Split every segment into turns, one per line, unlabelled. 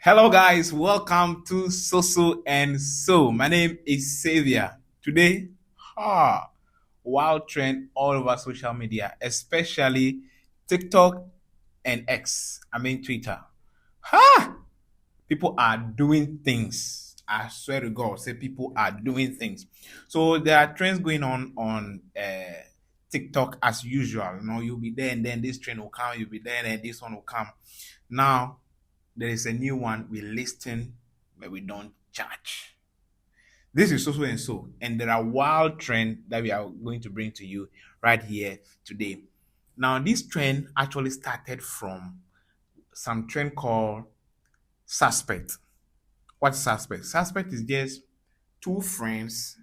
Hello, guys. Welcome to So and So. My name is Xavier. Today, wild trend all over social media, especially TikTok and X. I mean Twitter. Ha! People are doing things. I swear to God, say people are doing things. So there are trends going on TikTok as usual. You know, you'll be there and then this trend will come. You'll be there and then this one will come. Now there is a new one. We listen, but we don't judge. This is so and so, and there are wild trends that we are going to bring to you right here today. Now, this trend actually started from some trend called suspect. What's suspect? Suspect is just two friends,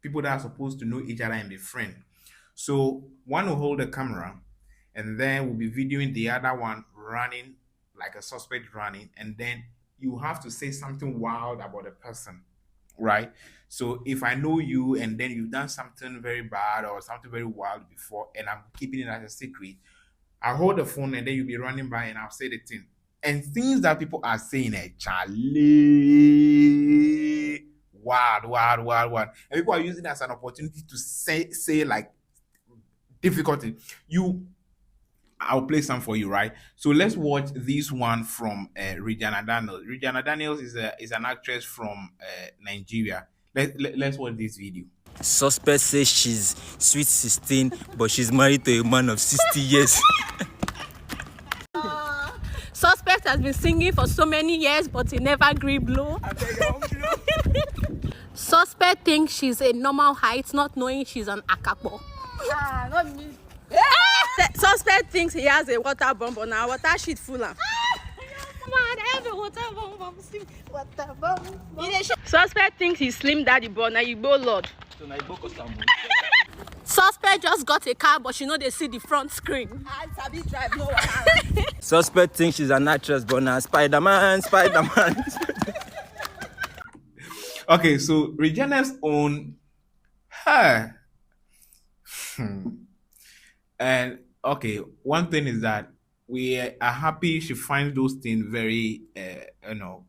people that are supposed to know each other and be friends. So one will hold the camera, and then will be videoing the other one running like a suspect running, and then you have to say something wild about the person, right? So if I know you and then you've done something very bad or something very wild before, and I'm keeping it as a secret, I hold the phone and then you'll be running by and I'll say the thing. And things that people are saying, Charlie, wild. And people are using it as an opportunity to say like difficulty. I'll play some for you, right? So let's watch this one from Regina Daniels. Regina Daniels is an actress from Nigeria. Let's watch this video.
Suspect says she's sweet 16, but she's married to a man of 60 years.
Suspect has been singing for so many years, but he never grew blue. Suspect thinks she's a normal height, not knowing she's an akapo.
Not me.
Suspect thinks he has a water bomb on our water sheet full of.
I have a water bomb. Water bomb.
Suspect thinks he's Slim Daddy, but now you go Lord. Suspect just got a car, but she know they see the front screen.
I sabi drive no one.
Suspect thinks she's an actress, but now Spider-Man.
Okay, so Regina's own her. And okay, one thing is that we are happy she finds those things very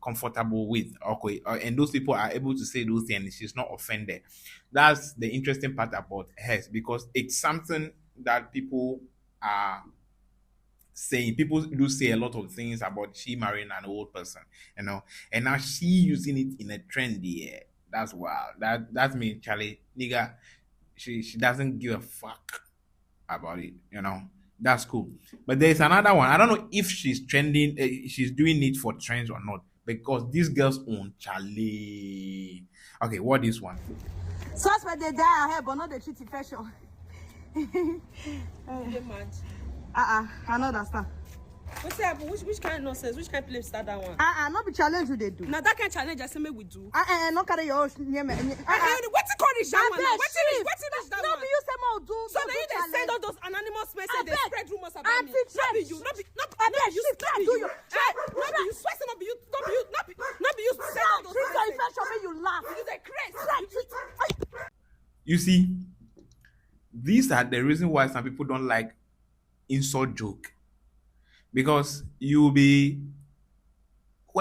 comfortable with. Okay, and those people are able to say those things and she's not offended. That's the interesting part about hers, because it's something that people are saying. People do say a lot of things about she marrying an old person, and now she using it in a trendy. That's wild. That's me, Charlie, nigga. She doesn't give a fuck about it, That's cool. But there's another one. I don't know if she's trending, she's doing it for trends or not, because this girl's own Charlie. Okay, what is one?
Suspect they die ahead, but not the treat infection. I don't understand.
What's that? Which kind of nonsense? Which kind of play start that one?
Not be challenge who they do.
Now that kind of challenge I say me we do.
No carry your own name.
What's it called this that one? What's it that
No
one?
be you say more do.
So then they send all those anonymous messages, they spread rumors about me.
Auntie,
Not be you, not be you, not be you. Not be you, swear not be you, not be you. Send all those
Treat your
messages.
infection make you laugh.
You say crazy.
You see, these are the reason why some people don't like insult joke. Because when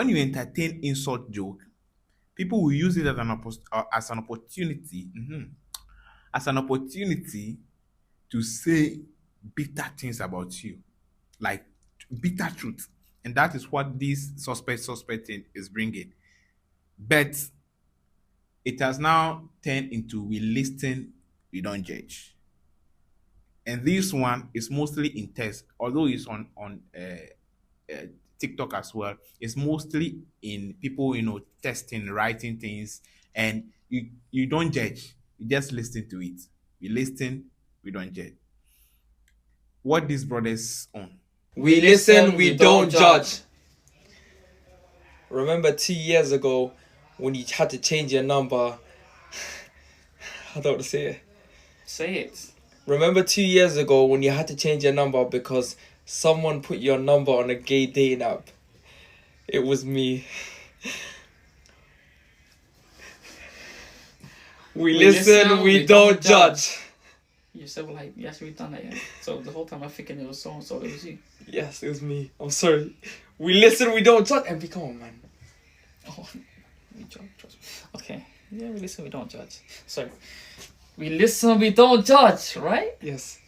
you entertain insult joke, people will use it as an opportunity to say bitter things about you, like bitter truth, and that is what this suspecting is bringing. But it has now turned into we listen, we don't judge. And this one is mostly in text, although it's on TikTok as well. It's mostly in people, testing, writing things, and you don't judge. You just listen to it. We listen, we don't judge. What these brothers on?
We listen, we don't judge. Remember 2 years ago when you had to change your number? I don't want to say it.
Say it.
Remember 2 years ago when you had to change your number because someone put your number on a gay dating app? It was me. We listen, we don't judge.
You said, well, like, yes, we've done that, yeah. So the whole time I'm thinking it was so and so, it was you.
Yes, it was me. I'm sorry. We listen, we don't judge. And come on, man.
Oh, we judge. Okay. Yeah, we listen, we don't judge. So, we listen, we don't judge, right?
Yes.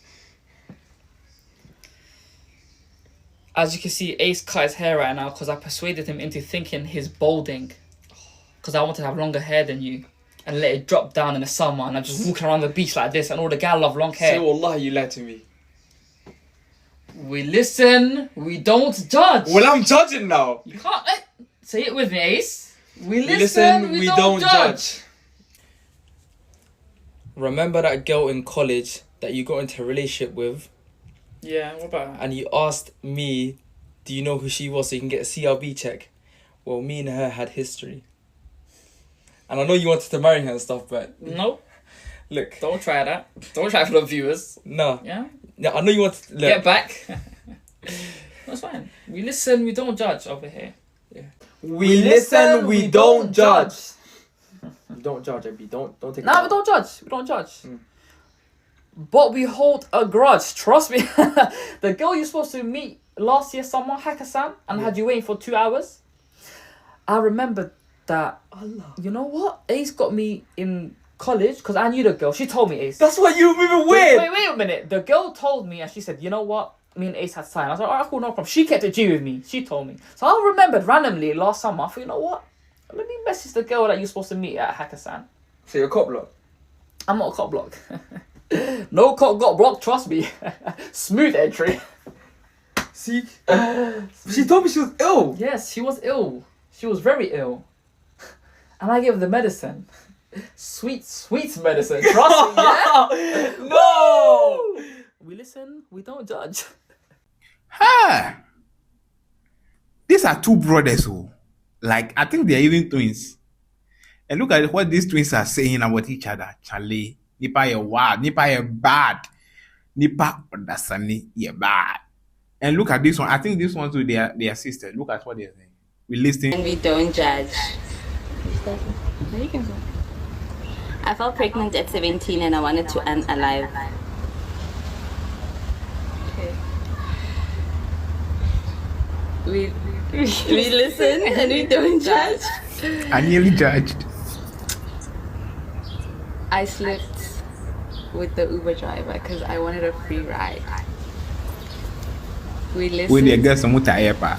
As you can see, Ace cut his hair right now because I persuaded him into thinking he's balding. Because I wanted to have longer hair than you. And let it drop down in the summer. And I'm just walking around the beach like this. And all the gal love long hair.
Say wallah, you lied to me.
We listen, we don't judge.
Well, I'm judging now.
You can't... say it with me, Ace. We listen, we don't judge.
Remember that girl in college that you got into a relationship with?
Yeah, what about her?
And you asked me, do you know who she was so you can get a CRB check? Well, me and her had history. And I know you wanted to marry her and stuff, but...
Nope.
Look.
Don't try that. Don't try for the viewers.
No.
Yeah?
Yeah, I know you wanted to... Look.
Get back. That's fine. We listen, we don't judge over here.
Yeah. We listen, we don't judge. You don't judge, Abby. Don't take
No, we don't judge. We don't judge. But we hold a grudge. Trust me. The girl you're supposed to meet last year, summer, Hakkasan, and had you waiting for 2 hours. I remember that.
Allah.
You know what? Ace got me in college because I knew the girl. She told me, Ace.
That's why you were moving weird.
Wait a minute. The girl told me and she said, you know what? Me and Ace had time. I was like, alright, cool, no problem. She kept it G with me. She told me. So I remembered randomly last summer. I thought, you know what? Let me message the girl that you're supposed to meet at Hakkasan.
So you're a cop block?
I'm not a cop block. No cop got blocked, trust me. Smooth entry.
See? She told me she was ill.
Yes, she was ill. She was very ill. And I gave her the medicine. Sweet medicine. Trust me, yeah?
No!
We listen, we don't judge.
Ha! These are two brothers who, like, I think they're even twins. And look at what these twins are saying about each other. Charlie, Nipa ye wild, Nipa ye bad, Nipa understanding ye bad. And look at this one. I think this one too, they are sisters. Look at what they're saying. We listen.
And we don't judge. Where you can go. I felt pregnant at 17 and I wanted to end alive. Okay. We listen and we don't judge.
I nearly judged.
I slept with the Uber driver because I wanted a free ride. We listen.
When they get some mutaepa.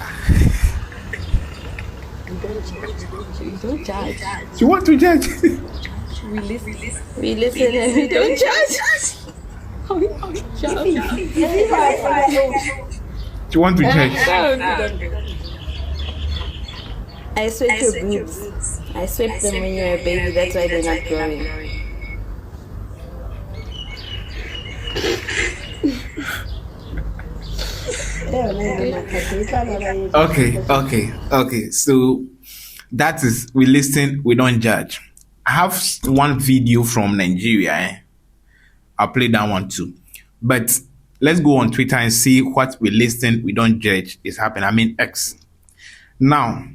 We don't judge.
You want to judge?
We listen and we don't judge. We judge.
You want to judge?
I sweat your boobs. I sweat them when you're a baby. That's why they're not growing.
Okay. So that is we listen, we don't judge. I have one video from Nigeria. I'll play that one too. But let's go on Twitter and see what we listen, we don't judge is happening. I mean X. Now,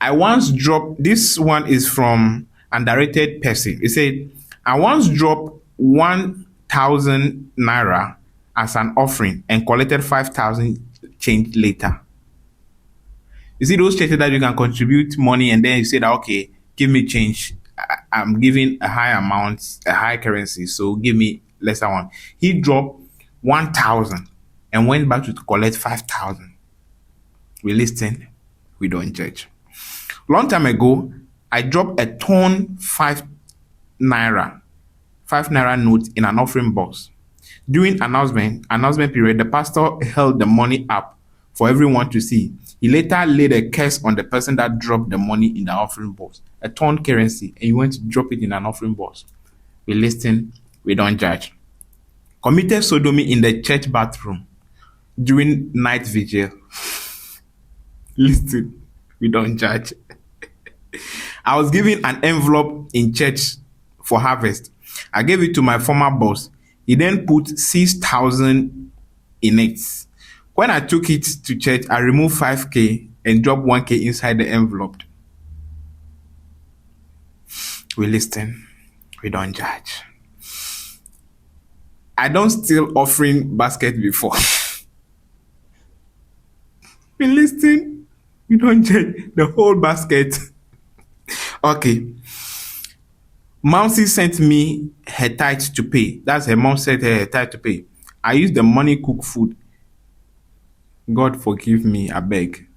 I once dropped, this one is from Underrated Person. It said, I once dropped 1,000 naira as an offering and collected 5,000 change later. You see those churches that you can contribute money and then you say that, okay, give me change. I'm giving a high amount, a high currency, so give me lesser one. He dropped 1,000 and went back to collect 5,000. We listen, we don't judge. Long time ago, I dropped a ton 5 naira note in an offering box. During announcement period, the pastor held the money up for everyone to see. He later laid a curse on the person that dropped the money in the offering box, a torn currency, and he went to drop it in an offering box. We listen, we don't judge. Committed sodomy in the church bathroom during night vigil. Listen, we don't judge. I was given an envelope in church for harvest. I gave it to my former boss. He then put 6,000 in it. When I took it to church, I removed 5K and dropped 1K inside the envelope. We listen, we don't judge. I don't steal offering basket before. We listen. We don't judge the whole basket. Okay. Momsy sent me her tithe to pay. That's her mom sent her tithe to pay. I use the money cook food. God forgive me, I beg.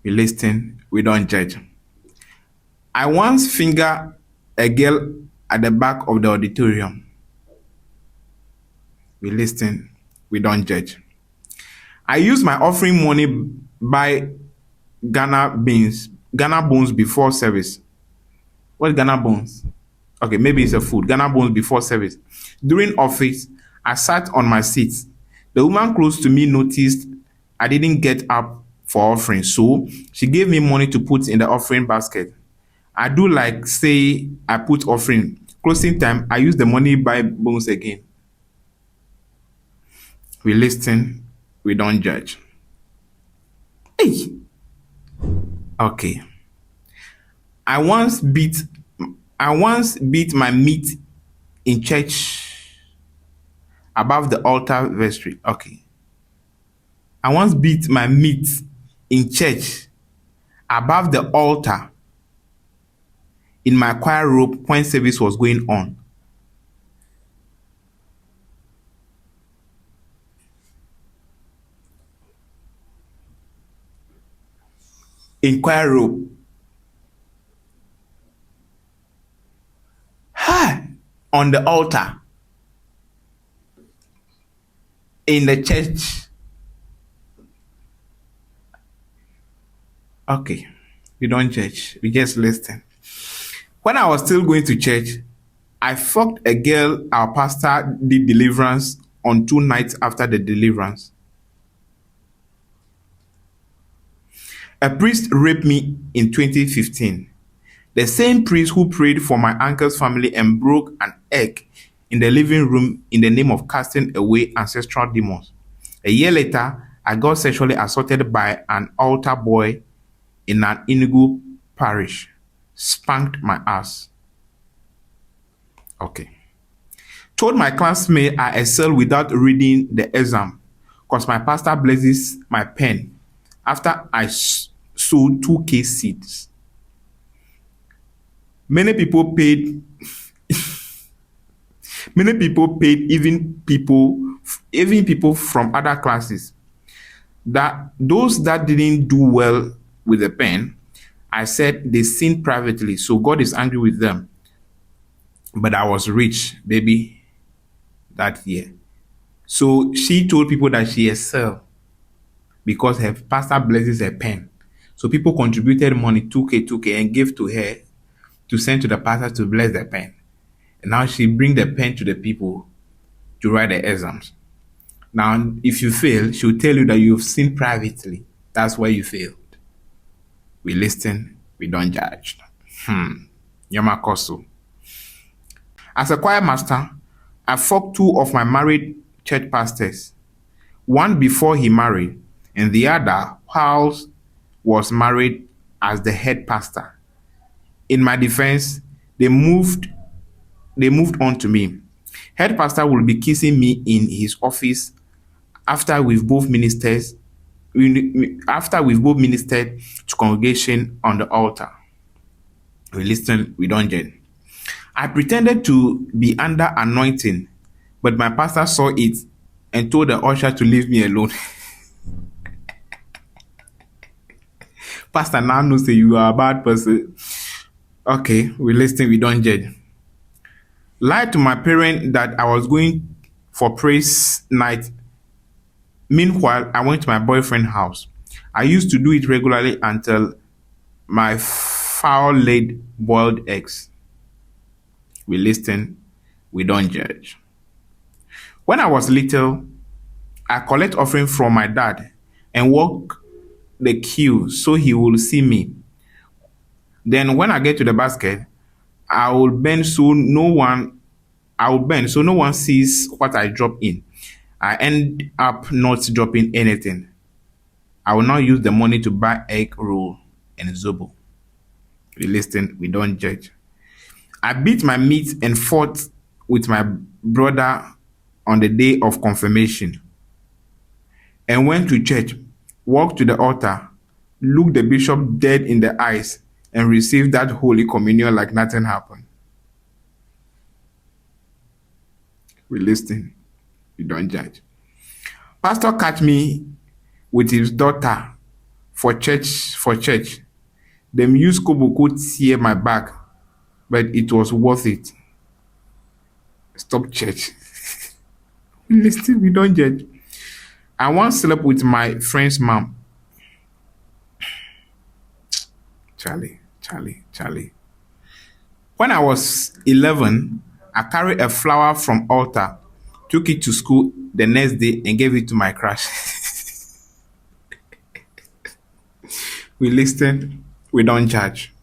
We listen. We don't judge. I once finger a girl at the back of the auditorium. We listen. We don't judge. I use my offering money buy Ghana bones before service. What Ghana bones? Okay, maybe it's a food. Ghana bones before service. During office, I sat on my seat. The woman close to me noticed I didn't get up for offering, so she gave me money to put in the offering basket. I do like say I put offering. Closing time, I use the money buy bones again. We listen, we don't judge. Hey. Okay. I once beat my meat in church above the altar vestry. Okay. I once beat my meat in church above the altar in my choir robe when service was going on. In choir robe. On the altar. In the church. Okay. We don't judge. We just listen. When I was still going to church, I fucked a girl our pastor did deliverance on 2 nights after the deliverance. A priest raped me in 2015. The same priest who prayed for my uncle's family and broke an egg in the living room in the name of casting away ancestral demons. A year later, I got sexually assaulted by an altar boy in an Inugu parish. Spanked my ass. Okay. Told my classmate I excel without reading the exam because my pastor blesses my pen after I sowed 2K seeds. Many people paid even people from other classes. That those that didn't do well with the pen, I said they sinned privately, so God is angry with them. But I was rich, baby, that year. So she told people that she excelled because her pastor blesses her pen. So people contributed money, 2K, and gave to her to send to the pastor to bless the pen. And now she bring the pen to the people to write the exams. Now, if you fail, she'll tell you that you've sinned privately. That's why you failed. We listen, we don't judge. Yama Koso. As a choir master, I fucked 2 of my married church pastors. One before he married, and the other whilst was married as the head pastor. In my defense, they moved on to me. Head pastor will be kissing me in his office after we've both ministered to congregation on the altar. We listen, we don't judge. I pretended to be under anointing, but my pastor saw it and told the usher to leave me alone. Pastor now knows that you are a bad person. Okay, we listen, we don't judge. Lied to my parent that I was going for praise night. Meanwhile, I went to my boyfriend's house. I used to do it regularly until my foul laid boiled eggs. We listen, we don't judge. When I was little, I collect offering from my dad and walk the queue so he will see me. Then when I get to the basket, I will bend so no one sees what I drop in. I end up not dropping anything. I will now use the money to buy egg roll and zobo. We listen, we don't judge. I beat my meat and fought with my brother on the day of confirmation and went to church, walked to the altar, looked the bishop dead in the eyes, and received that Holy Communion like nothing happened. We listen, we don't judge. Pastor catch me with his daughter for church. Them used Koboko tear my back, but it was worth it. Stop church. We listen, we don't judge. I once slept with my friend's mom. Charlie. When I was 11, I carried a flower from altar, took it to school the next day, and gave it to my crush. We listen, we don't judge.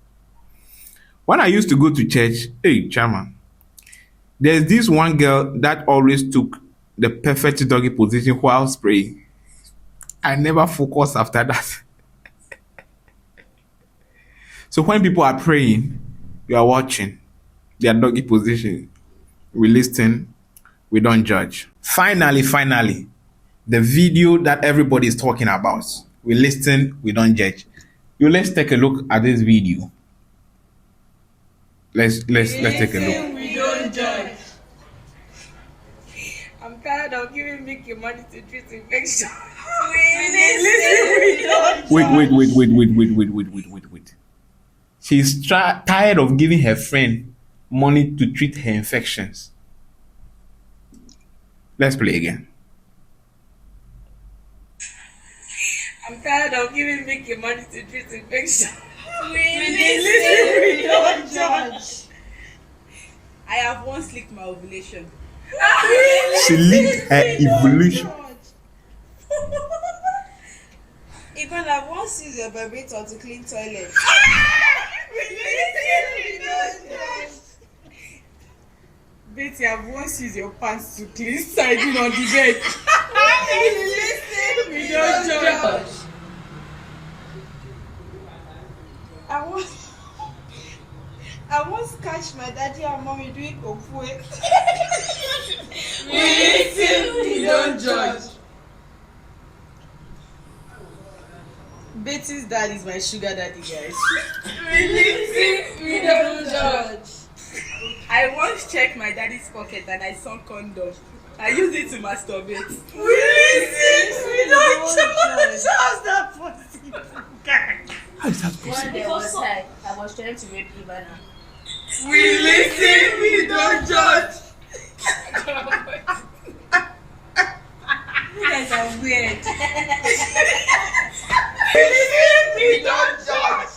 When I used to go to church, hey, Chairman, there's this one girl that always took the perfect doggy position while praying. I never focused after that. So when people are praying, you are watching their doggy position. We listen, we don't judge. Finally, the video that everybody is talking about. We listen, we don't judge. Let's take a look at this video. Let's take a look.
We don't judge. I'm tired of giving Mickey money to treat infection. We don't.
Wait. She's tired of giving her friend money to treat her infections. Let's play again.
I'm tired of giving Mickey money to treat infection. We don't judge. I have once leaked my ovulation.
She leaked her evolution.
Even I've once used a vibrator to clean toilet. We don't judge. Betty, I've once used your pants to clean siding on the bed. We don't judge. I once catch my daddy and mommy doing opwe. We don't judge. Betty's dad is my sugar daddy, guys. We don't judge. I once checked my daddy's pocket and I saw condom. I used it to masturbate. We don't judge. How's that possible?
How is that possible?
One day I was trying to rape Ivana.
We listen, we don't judge. You guys are weird. We don't judge.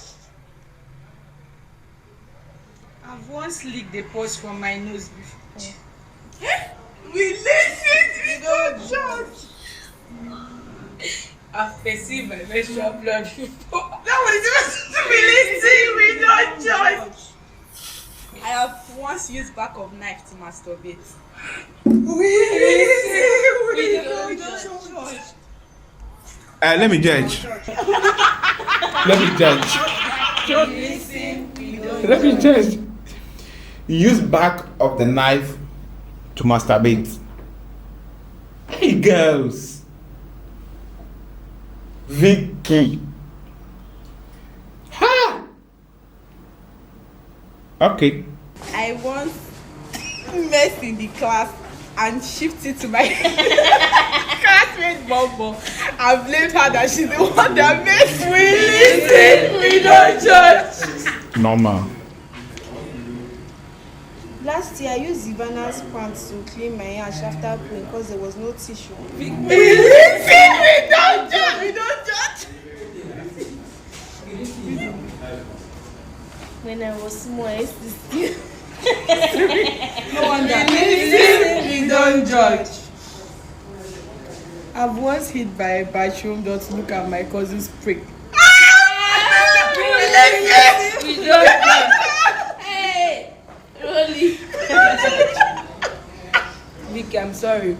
I've once licked the pus from my nose before. We listen, we don't judge. I've perceived my menstrual blood before. That was it. We listen, we don't judge. I have once used back of knife to masturbate. We don't judge.
Let me judge. Let me judge. You use back of the knife to masturbate. Hey girls. Vicky. Ha! Okay.
I once messed in the class and shifted to my classmate Bobo. I blamed her that she's the one that messed. We listen, we don't judge.
Normal.
Last year I used Ivana's pants to clean my ash after playing because there was no tissue. We listen, we don't judge. We don't judge.
When I was small, I used to steal.
No wonder. We listen, we don't judge. I've once hid by a bathroom door to look at my cousin's prick.
We don't judge. Hey, Rolly.
Vicky, I'm sorry.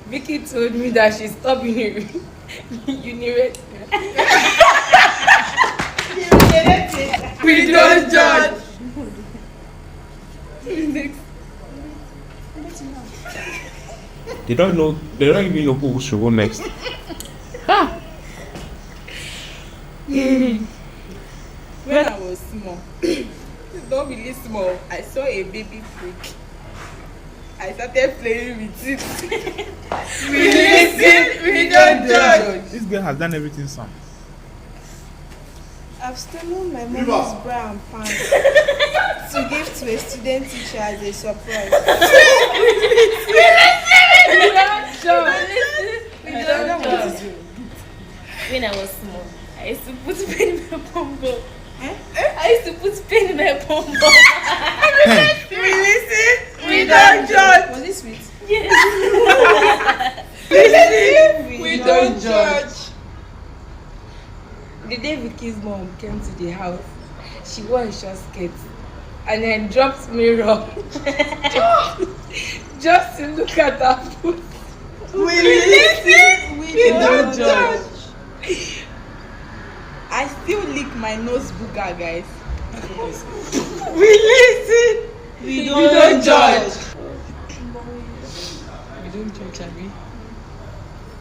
Vicky told me that she stopped urinating. We don't judge. Next.
They don't know. They don't even know who should go next.
When I was small, not really small, I saw a baby freak. I started playing with it. We listen, we don't judge.
This girl has done everything, son.
I've stolen my mom's bra and pants to give to a student teacher as a surprise.
We don't judge. When I was small, I used to put pen in my bumbo. I used to put pen in my bumbo.
We listen, we don't judge.
Was it sweet?
Yes.
We listen, we don't judge.
The day Vicky's mom came to the house, she wore a short skirt and then dropped mirror just to look at her foot.
We listen, we don't judge. I still lick my nose booger, guys. We listen, we don't judge.
We don't judge, Abby.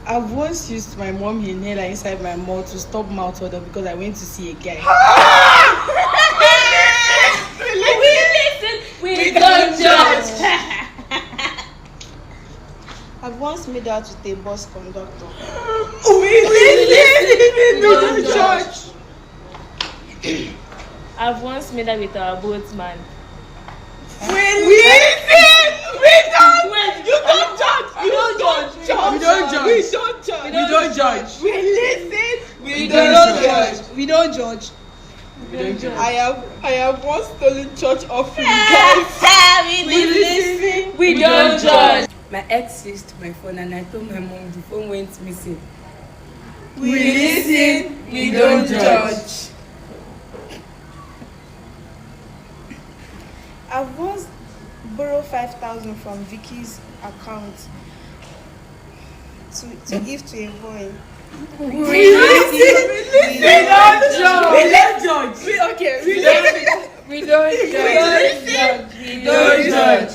I've once used my mom inhaler inside my mouth to stop mouth odor because I went to see a guy.
We don't judge.
I've once made out with a bus conductor.
We listen, we don't judge.
I've once made up with our boatman.
We listen, we don't. You don't judge. You don't judge.
We don't judge.
We don't judge.
We don't judge.
We listen, we
don't
don't
judge.
judge.
We don't judge.
We don't judge. I have once stolen church offering, guys.
We listen. We don't judge.
My ex seized my phone and I told my mom the phone went missing.
We listen, we don't judge.
I've once borrowed 5,000 from Vicky's account to give to a boy.
We listen, we don't judge. We don't judge. We don't judge.
We don't judge.
We don't judge.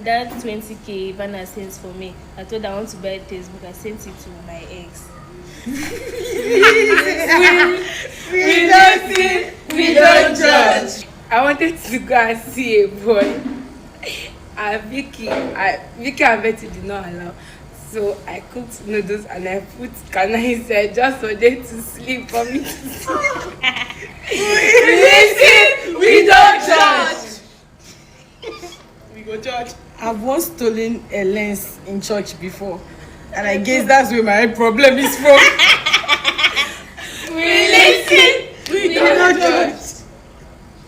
That 20k Ivana sent for me. I told her I want to buy a textbook. I sent it to my ex.
We listen, we don't judge.
I wanted to go and see a boy. Vicky and Betty did not allow. So I cooked noodles and I put Kana inside just for them to sleep for me to sleep.
We listen, we don't judge. We go judge.
I've once stolen a lens in church before. And I guess that's where my problem is from.
We listen, we don't judge.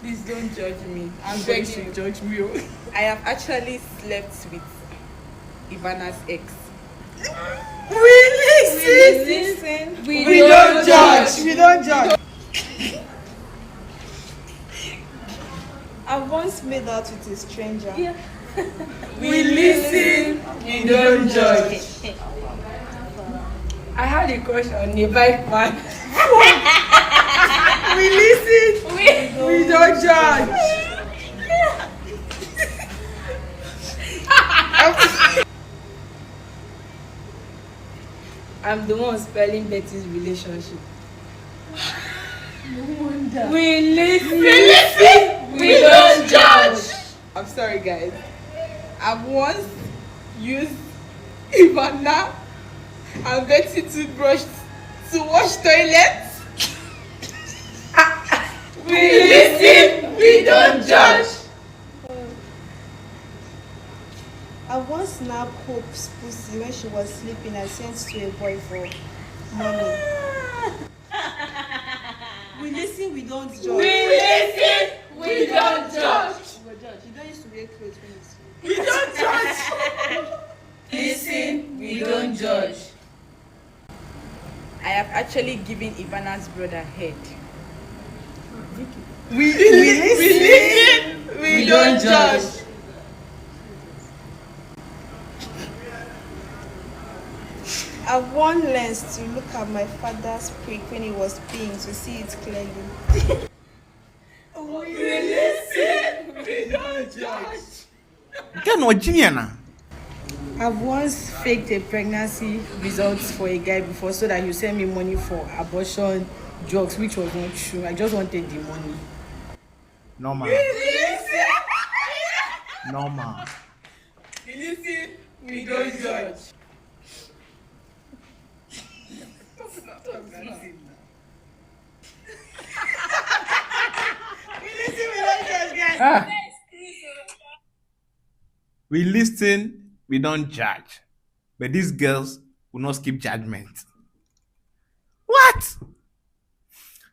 Please don't judge me. I'm begging you. Judge me.
I have actually slept with Ivana's ex. We listen, we don't judge.
We don't judge. I've once made out with a stranger.
Yeah.
We listen, we don't judge.
I had a crush on a bike man.
We listen, we don't judge.
I'm the one spelling Betty's relationship.
We listen, we don't judge. I'm sorry, guys. I've once used Ivana and Betty toothbrush to wash toilets. We listen, we don't judge.
I once snapped Hope's pussy when she was sleeping and sent to a boy for money. We listen, we don't judge.
We listen, we don't judge.
You don't used to wear clothes when you sleep.
We don't judge. Listen, we don't judge. I have actually given Ivana's brother head. We listen, we don't judge.
I've worn lens to look at my father's prick when he was peeing to see it clearly.
We listen, we don't judge.
Can what Jimmy na?
I've once faked a pregnancy results for a guy before so that he send me money for abortion drugs, which was not true. I just wanted the money.
Normal. Normal.
Listen, we don't judge.
We listen, we don't judge. But these girls will not skip judgment. What?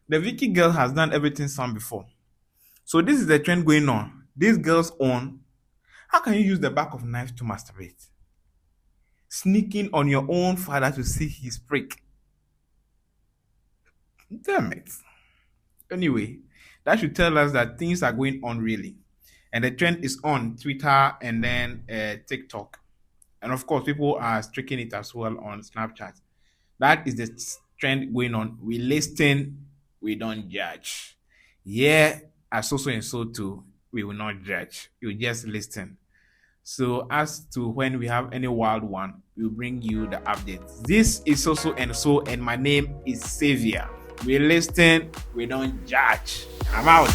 The Vicky girl has done everything some before. So this is the trend going on. These girls own. How can you use the back of a knife to masturbate? Sneaking on your own father to see his prick. Damn it. Anyway, that should tell us that things are going on really. And the trend is on Twitter and then TikTok. And of course, people are streaking it as well on Snapchat. That is the trend going on. We listen, we don't judge. Yeah, as so and so too, we will not judge. You just listen. So as to when we have any wild one, we'll bring you the updates. This is so and so, and my name is Xavier. We listen, we don't judge. I'm out.